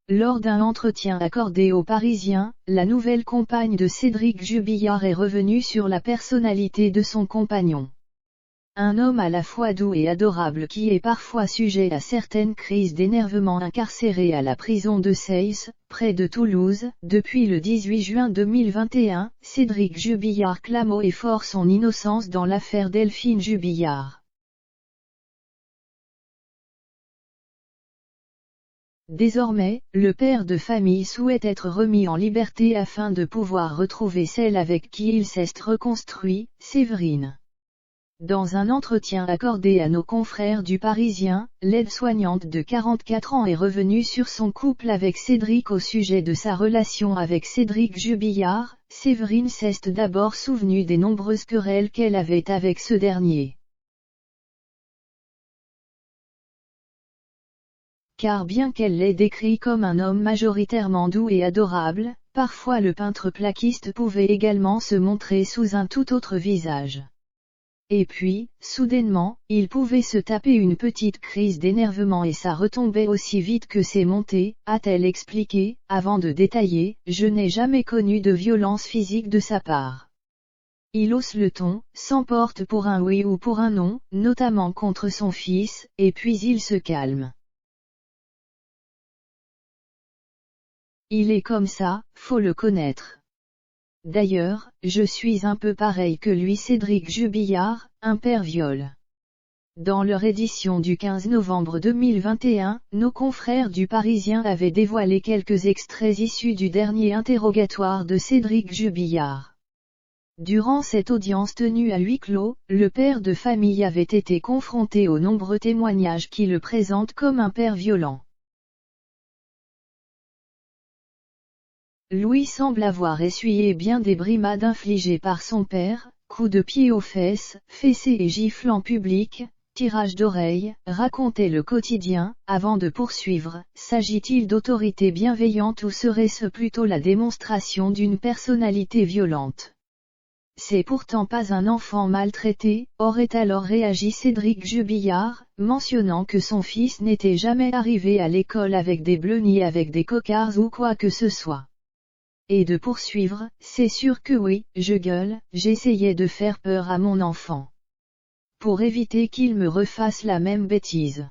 lors d'un entretien accordé aux Parisiens, la nouvelle compagne de Cédric Jubillard est revenue sur la personnalité de son compagnon. Un homme à la fois doux et adorable qui est parfois sujet à certaines crises d'énervement, incarcéré à la prison de Seyss, près de Toulouse, depuis le 18 juin 2021, Cédric Jubillard clame haut et fort son innocence dans l'affaire Delphine Jubillard. Désormais, le père de famille souhaite être remis en liberté afin de pouvoir retrouver celle avec qui il s'est reconstruit, Séverine. Dans un entretien accordé à nos confrères du Parisien, l'aide-soignante de 44 ans est revenue sur son couple avec Cédric au sujet de sa relation avec Cédric Jubillard. Séverine s'est d'abord souvenue des nombreuses querelles qu'elle avait avec ce dernier. Car bien qu'elle l'ait décrit comme un homme majoritairement doux et adorable, parfois le peintre plaquiste pouvait également se montrer sous un tout autre visage. Et puis, soudainement, il pouvait se taper une petite crise d'énervement et ça retombait aussi vite que c'est monté, a-t-elle expliqué, avant de détailler, je n'ai jamais connu de violence physique de sa part. Il hausse le ton, s'emporte pour un oui ou pour un non, notamment contre son fils, et puis il se calme. Il est comme ça, faut le connaître. D'ailleurs, je suis un peu pareil que lui. Cédric Jubillard, un père viol. Dans leur édition du 15 novembre 2021, nos confrères du Parisien avaient dévoilé quelques extraits issus du dernier interrogatoire de Cédric Jubillard. Durant cette audience tenue à huis clos, le père de famille avait été confronté aux nombreux témoignages qui le présentent comme un père violent. Louis semble avoir essuyé bien des brimades infligées par son père, coups de pied aux fesses, fessées et gifles en public, tirage d'oreilles, racontait le quotidien, avant de poursuivre. S'agit-il d'autorité bienveillante ou serait-ce plutôt la démonstration d'une personnalité violente? C'est pourtant pas un enfant maltraité, aurait alors réagi Cédric Jubillard, mentionnant que son fils n'était jamais arrivé à l'école avec des bleus ni avec des cocards ou quoi que ce soit. Et de poursuivre, c'est sûr que oui, je gueule, j'essayais de faire peur à mon enfant. Pour éviter qu'il me refasse la même bêtise.